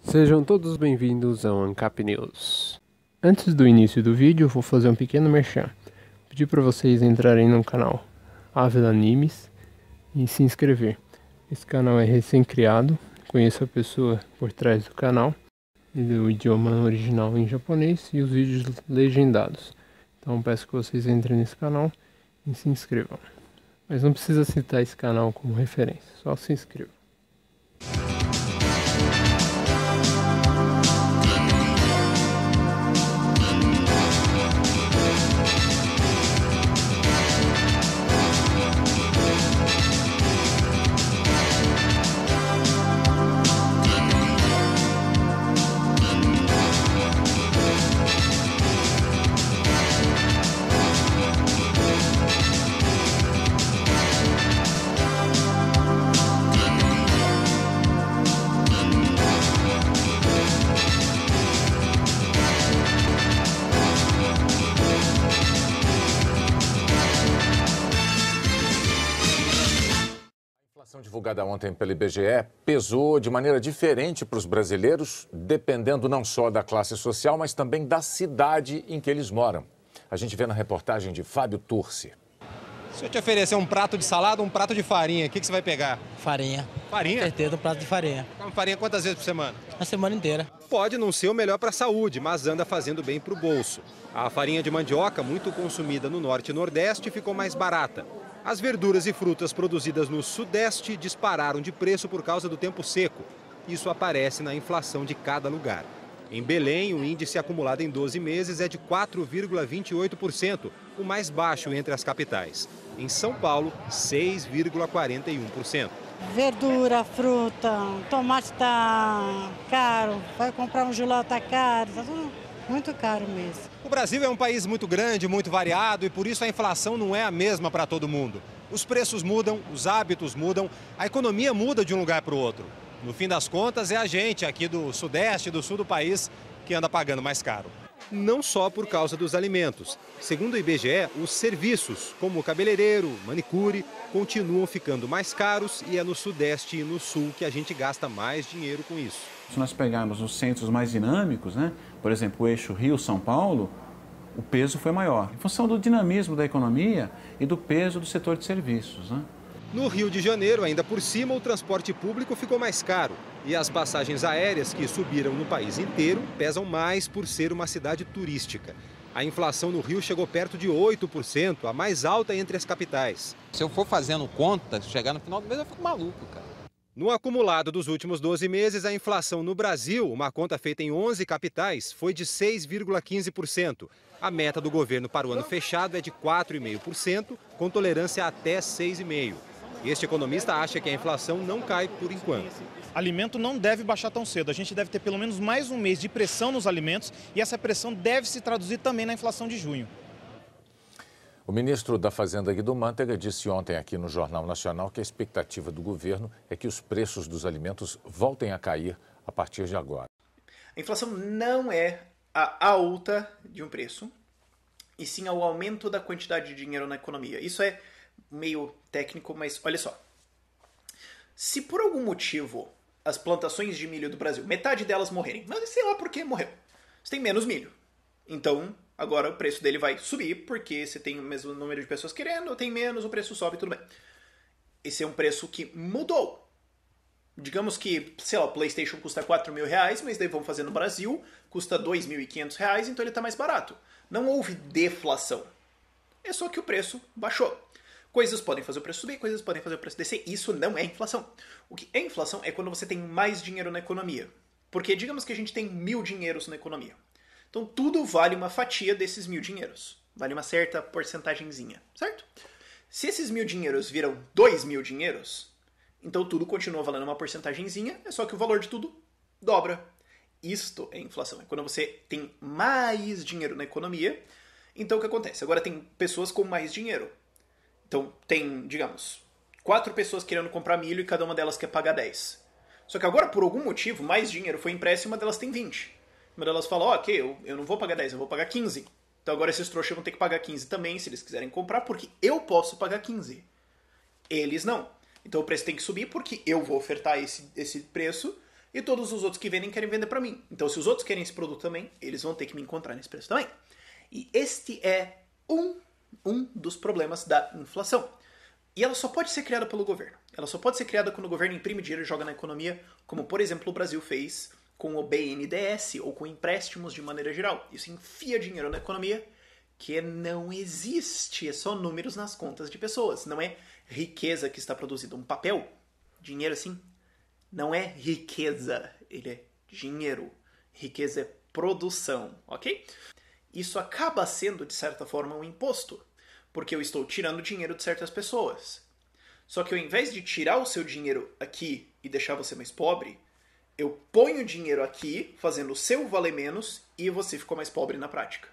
Sejam todos bem-vindos ao Ancap News. Antes do início do vídeo, vou fazer um pequeno merchan. Pedir para vocês entrarem no canal Ávila Animes e se inscrever. Esse canal é recém-criado, conheço a pessoa por trás do canal, o idioma original em japonês e os vídeos legendados. Então peço que vocês entrem nesse canal e se inscrevam. Mas não precisa citar esse canal como referência, só se inscreva. A inflação divulgada ontem pelo IBGE pesou de maneira diferente para os brasileiros, dependendo não só da classe social, mas também da cidade em que eles moram. A gente vê na reportagem de Fábio Turci. Se eu te oferecer um prato de salada ou um prato de farinha, o que você vai pegar? Farinha. Farinha? Com certeza, um prato de farinha. Come farinha quantas vezes por semana? A semana inteira. Pode não ser o melhor para a saúde, mas anda fazendo bem para o bolso. A farinha de mandioca, muito consumida no norte e nordeste, ficou mais barata. As verduras e frutas produzidas no sudeste dispararam de preço por causa do tempo seco. Isso aparece na inflação de cada lugar. Em Belém, o índice acumulado em 12 meses é de 4,28%, o mais baixo entre as capitais. Em São Paulo, 6,41%. Verdura, fruta, tomate tá caro, vai comprar um jiló tá caro, tá tudo muito caro mesmo. O Brasil é um país muito grande, muito variado e por isso a inflação não é a mesma para todo mundo. Os preços mudam, os hábitos mudam, a economia muda de um lugar para o outro. No fim das contas, é a gente aqui do sudeste e do sul do país que anda pagando mais caro. Não só por causa dos alimentos. Segundo o IBGE, os serviços, como cabeleireiro, manicure, continuam ficando mais caros e é no sudeste e no sul que a gente gasta mais dinheiro com isso. Se nós pegarmos os centros mais dinâmicos, por exemplo, o eixo Rio-São Paulo, o peso foi maior, em função do dinamismo da economia e do peso do setor de serviços. No Rio de Janeiro, ainda por cima, o transporte público ficou mais caro. E as passagens aéreas, que subiram no país inteiro, pesam mais por ser uma cidade turística. A inflação no Rio chegou perto de 8%, a mais alta entre as capitais. Se eu for fazendo conta, chegar no final do mês eu fico maluco, cara. No acumulado dos últimos 12 meses, a inflação no Brasil, uma conta feita em 11 capitais, foi de 6,15%. A meta do governo para o ano fechado é de 4,5%, com tolerância até 6,5%. Este economista acha que a inflação não cai por enquanto. Alimento não deve baixar tão cedo. A gente deve ter pelo menos mais um mês de pressão nos alimentos e essa pressão deve se traduzir também na inflação de junho. O ministro da Fazenda, Guido Mantega, disse ontem aqui no Jornal Nacional que a expectativa do governo é que os preços dos alimentos voltem a cair a partir de agora. A inflação não é a alta de um preço, e sim ao aumento da quantidade de dinheiro na economia. Isso é meio técnico, mas olha só. Se por algum motivo as plantações de milho do Brasil, metade delas morrerem, mas sei lá por que morreu, você tem menos milho. Então, agora o preço dele vai subir, porque você tem o mesmo número de pessoas querendo, tem menos, o preço sobe, tudo bem. Esse é um preço que mudou. Digamos que, sei lá, o PlayStation custa R$4.000, mas daí vamos fazer no Brasil, custa R$2.500, então ele está mais barato. Não houve deflação. É só que o preço baixou. Coisas podem fazer o preço subir, coisas podem fazer o preço descer. Isso não é inflação. O que é inflação é quando você tem mais dinheiro na economia. Porque digamos que a gente tem 1.000 dinheiros na economia. Então tudo vale uma fatia desses 1.000 dinheiros. Vale uma certa porcentagenzinha, certo? Se esses 1.000 dinheiros viram 2.000 dinheiros, então tudo continua valendo uma porcentagenzinha, é só que o valor de tudo dobra. Isto é inflação. É quando você tem mais dinheiro na economia. Então o que acontece? Agora tem pessoas com mais dinheiro. Então tem, digamos, 4 pessoas querendo comprar milho e cada uma delas quer pagar 10. Só que agora, por algum motivo, mais dinheiro foi impresso e uma delas tem 20. Uma delas fala, ok, eu não vou pagar 10, eu vou pagar 15. Então agora esses trouxas vão ter que pagar 15 também, se eles quiserem comprar, porque eu posso pagar 15. Eles não. Então o preço tem que subir porque eu vou ofertar esse preço e todos os outros que vendem querem vender para mim. Então, se os outros querem esse produto também, eles vão ter que me encontrar nesse preço também. E este é um dos problemas da inflação. E ela só pode ser criada pelo governo. Ela só pode ser criada quando o governo imprime dinheiro e joga na economia, como, por exemplo, o Brasil fez com o BNDES ou com empréstimos de maneira geral. Isso enfia dinheiro na economia, que não existe, é só números nas contas de pessoas. Não é riqueza que está produzindo. Um papel, dinheiro assim, não é riqueza, ele é dinheiro. Riqueza é produção, ok? Isso acaba sendo, de certa forma, um imposto, porque eu estou tirando dinheiro de certas pessoas. Só que ao invés de tirar o seu dinheiro aqui e deixar você mais pobre, eu ponho o dinheiro aqui, fazendo o seu valer menos, e você ficou mais pobre na prática.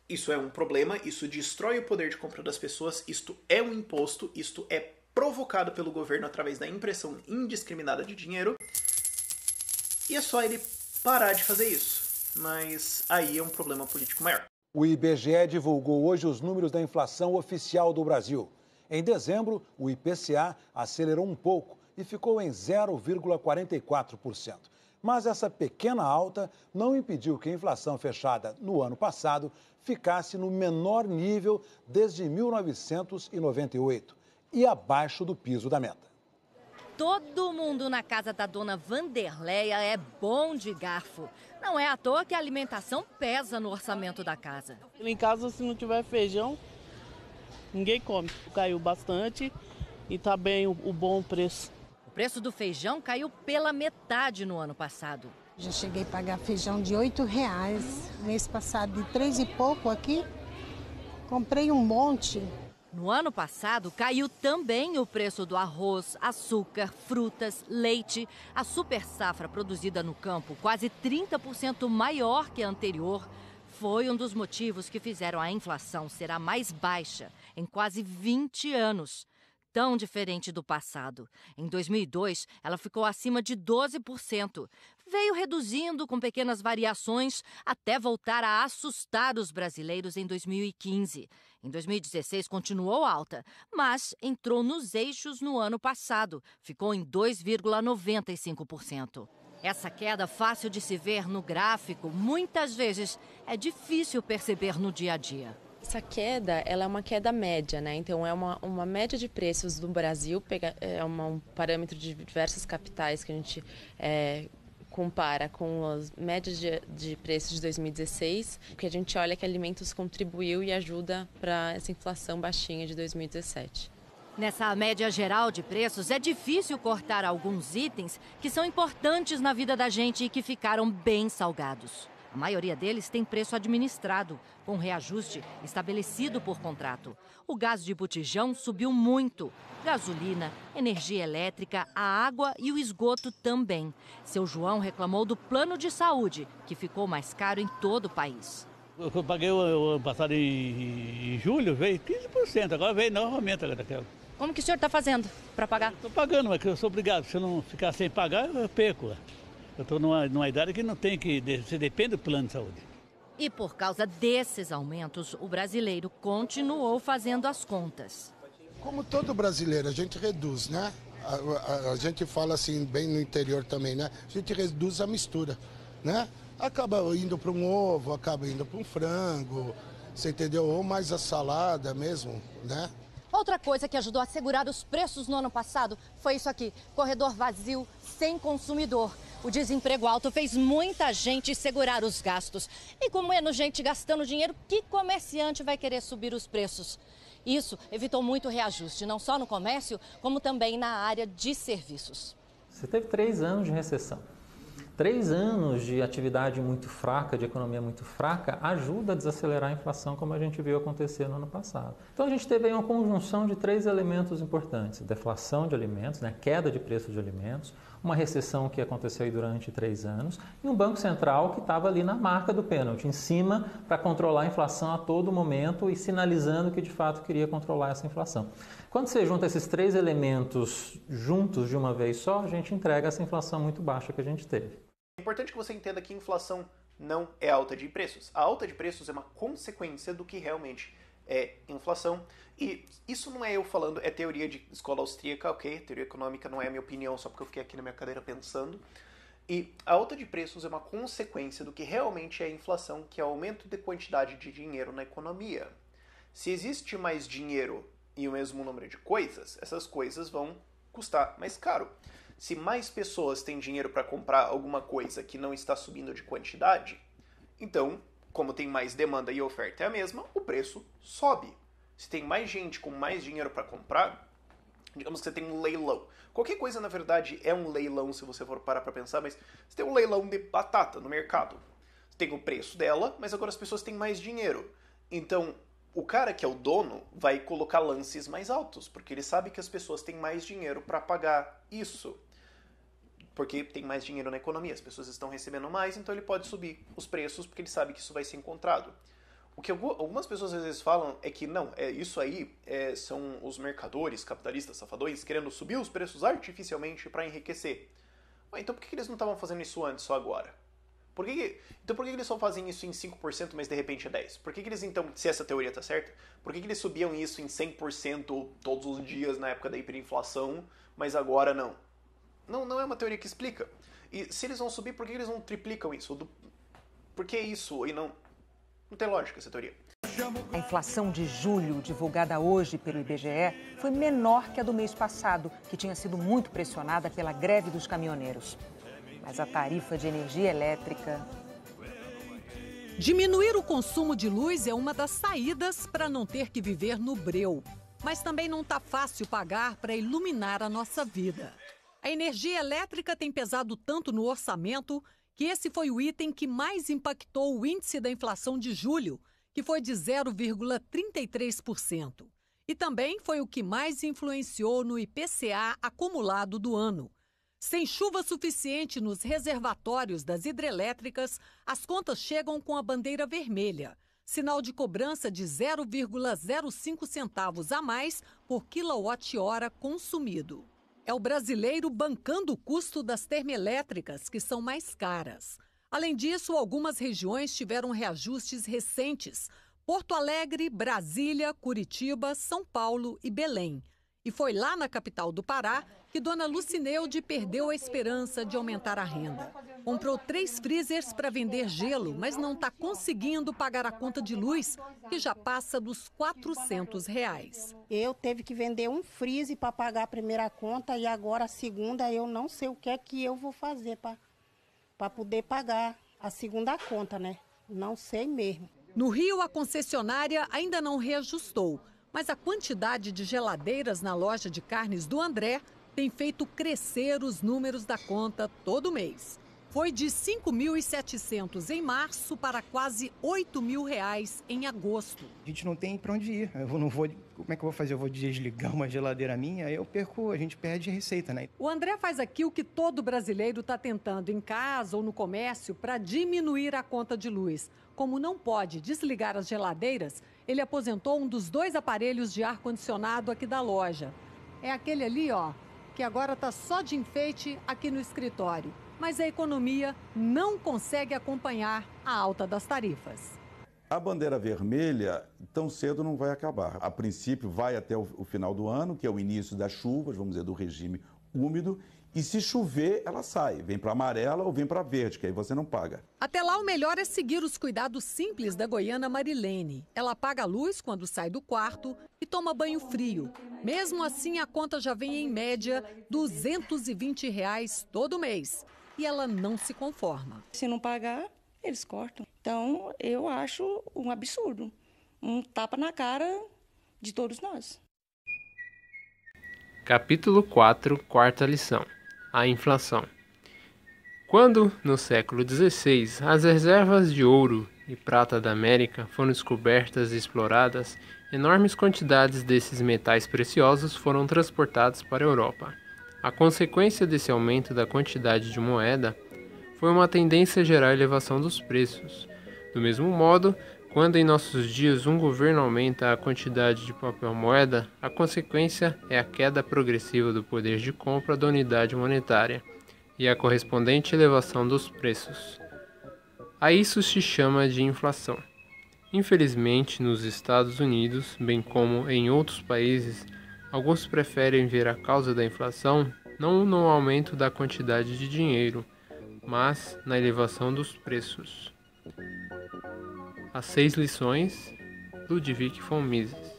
Isso é um problema, isso destrói o poder de compra das pessoas, isto é um imposto, isto é provocado pelo governo através da impressão indiscriminada de dinheiro, e é só ele parar de fazer isso. Mas aí é um problema político maior. O IBGE divulgou hoje os números da inflação oficial do Brasil. Em dezembro, o IPCA acelerou um pouco e ficou em 0,44%. Mas essa pequena alta não impediu que a inflação fechada no ano passado ficasse no menor nível desde 1998 e abaixo do piso da meta. Todo mundo na casa da dona Vanderleia é bom de garfo. Não é à toa que a alimentação pesa no orçamento da casa. Em casa, se não tiver feijão, ninguém come. Caiu bastante e tá bem o bom preço. O preço do feijão caiu pela metade no ano passado. Já cheguei a pagar feijão de R$8. Mês passado de 3 e pouco aqui. Comprei um monte. No ano passado, caiu também o preço do arroz, açúcar, frutas, leite. A super safra produzida no campo, quase 30% maior que a anterior, foi um dos motivos que fizeram a inflação ser a mais baixa em quase 20 anos. Tão diferente do passado. Em 2002, ela ficou acima de 12%. Veio reduzindo com pequenas variações até voltar a assustar os brasileiros em 2015. Em 2016, continuou alta, mas entrou nos eixos no ano passado. Ficou em 2,95%. Essa queda fácil de se ver no gráfico, muitas vezes é difícil perceber no dia a dia. Essa queda, ela é uma queda média, né? Então é uma média de preços do Brasil, é um parâmetro de diversas capitais que a gente compara com as médias de preços de 2016, o que a gente olha é que alimentos contribuiu e ajuda para essa inflação baixinha de 2017. Nessa média geral de preços, é difícil cortar alguns itens que são importantes na vida da gente e que ficaram bem salgados. A maioria deles tem preço administrado, com reajuste estabelecido por contrato. O gás de botijão subiu muito. Gasolina, energia elétrica, a água e o esgoto também. Seu João reclamou do plano de saúde, que ficou mais caro em todo o país. Eu paguei o ano passado em julho, veio 15%, agora veio novamente. Como que o senhor está fazendo para pagar? Estou pagando, mas eu sou obrigado. Se eu não ficar sem pagar, eu perco. Eu estou numa idade que não tem que... Você depende do plano de saúde. E por causa desses aumentos, o brasileiro continuou fazendo as contas. Como todo brasileiro, a gente reduz, né? A gente fala assim, bem no interior também, né? A gente reduz a mistura, né? Acaba indo para um ovo, acaba indo para um frango, você entendeu? Ou mais a salada mesmo, né? Outra coisa que ajudou a segurar os preços no ano passado foi isso aqui, corredor vazio, sem consumidor. O desemprego alto fez muita gente segurar os gastos. E com menos gente gastando dinheiro, que comerciante vai querer subir os preços? Isso evitou muito reajuste, não só no comércio, como também na área de serviços. Você teve 3 anos de recessão. 3 anos de atividade muito fraca, de economia muito fraca, ajuda a desacelerar a inflação, como a gente viu acontecer no ano passado. Então a gente teve aí uma conjunção de 3 elementos importantes: deflação de alimentos, né, queda de preço de alimentos, uma recessão que aconteceu aí durante 3 anos e um Banco Central que estava ali na marca do pênalti, em cima, para controlar a inflação a todo momento e sinalizando que de fato queria controlar essa inflação. Quando você junta esses 3 elementos juntos de uma vez só, a gente entrega essa inflação muito baixa que a gente teve. É importante que você entenda que inflação não é alta de preços. A alta de preços é uma consequência do que realmente é inflação. E isso não é eu falando, é teoria de escola austríaca, ok? Teoria econômica não é a minha opinião só porque eu fiquei aqui na minha cadeira pensando. E a alta de preços é uma consequência do que realmente é a inflação, que é o aumento de quantidade de dinheiro na economia. Se existe mais dinheiro e o mesmo número de coisas, essas coisas vão custar mais caro. Se mais pessoas têm dinheiro para comprar alguma coisa que não está subindo de quantidade, então, como tem mais demanda e a oferta é a mesma, o preço sobe. Se tem mais gente com mais dinheiro para comprar, digamos que você tem um leilão. Qualquer coisa, na verdade, é um leilão, se você for parar para pensar, mas você tem um leilão de batata no mercado. Você tem o preço dela, mas agora as pessoas têm mais dinheiro. Então, o cara que é o dono vai colocar lances mais altos, porque ele sabe que as pessoas têm mais dinheiro para pagar isso. Porque tem mais dinheiro na economia, as pessoas estão recebendo mais, então ele pode subir os preços porque ele sabe que isso vai ser encontrado. O que algumas pessoas às vezes falam é que não, isso aí são os mercadores, capitalistas, safadões, querendo subir os preços artificialmente para enriquecer. Então por que eles não estavam fazendo isso antes, só agora? Então por que eles só fazem isso em 5%, mas de repente é 10%? Por que eles então, se essa teoria está certa, por que eles subiam isso em 100% todos os dias na época da hiperinflação, mas agora não? Não é uma teoria que explica. E se eles vão subir, por que eles não triplicam isso? Por que isso? E não tem lógica essa teoria. A inflação de julho, divulgada hoje pelo IBGE, foi menor que a do mês passado, que tinha sido muito pressionada pela greve dos caminhoneiros. Mas a tarifa de energia elétrica... Diminuir o consumo de luz é uma das saídas para não ter que viver no breu. Mas também não está fácil pagar para iluminar a nossa vida. A energia elétrica tem pesado tanto no orçamento que esse foi o item que mais impactou o índice da inflação de julho, que foi de 0,33%. E também foi o que mais influenciou no IPCA acumulado do ano. Sem chuva suficiente nos reservatórios das hidrelétricas, as contas chegam com a bandeira vermelha, sinal de cobrança de 0,05 centavos a mais por quilowatt-hora consumido. É o brasileiro bancando o custo das termoelétricas, que são mais caras. Além disso, algumas regiões tiveram reajustes recentes. Porto Alegre, Brasília, Curitiba, São Paulo e Belém. E foi lá na capital do Pará que Dona Lucineude perdeu a esperança de aumentar a renda. Comprou 3 freezers para vender gelo, mas não está conseguindo pagar a conta de luz, que já passa dos R$400. Eu teve que vender um freezer para pagar a primeira conta e agora a segunda eu não sei o que é que eu vou fazer para poder pagar a segunda conta, né? Não sei mesmo. No Rio, a concessionária ainda não reajustou, mas a quantidade de geladeiras na loja de carnes do André tem feito crescer os números da conta todo mês. Foi de 5.700 em março para quase R$8.000 em agosto. A gente não tem para onde ir. Como é que eu vou fazer? Eu vou desligar uma geladeira minha, aí a gente perde receita, né? O André faz aqui o que todo brasileiro está tentando em casa ou no comércio para diminuir a conta de luz. Como não pode desligar as geladeiras, ele aposentou um dos 2 aparelhos de ar-condicionado aqui da loja. É aquele ali, ó, que agora está só de enfeite aqui no escritório. Mas a economia não consegue acompanhar a alta das tarifas. A bandeira vermelha tão cedo não vai acabar. A princípio vai até o final do ano, que é o início das chuvas, vamos dizer, do regime úmido. E se chover, ela sai. Vem para amarela ou vem para verde, que aí você não paga. Até lá, o melhor é seguir os cuidados simples da goiana Marilene. Ela apaga a luz quando sai do quarto e toma banho frio. Mesmo assim, a conta já vem em média R$220 todo mês. E ela não se conforma. Se não pagar, eles cortam. Então, eu acho um absurdo. Um tapa na cara de todos nós. Capítulo 4, quarta lição. A inflação. Quando, no século XVI, as reservas de ouro e prata da América foram descobertas e exploradas, enormes quantidades desses metais preciosos foram transportados para a Europa. A consequência desse aumento da quantidade de moeda foi uma tendência a gerar elevação dos preços. Do mesmo modo, quando em nossos dias um governo aumenta a quantidade de papel moeda, a consequência é a queda progressiva do poder de compra da unidade monetária e a correspondente elevação dos preços. A isso se chama de inflação. Infelizmente, nos Estados Unidos, bem como em outros países, alguns preferem ver a causa da inflação não no aumento da quantidade de dinheiro, mas na elevação dos preços. As 6 lições, Ludwig von Mises.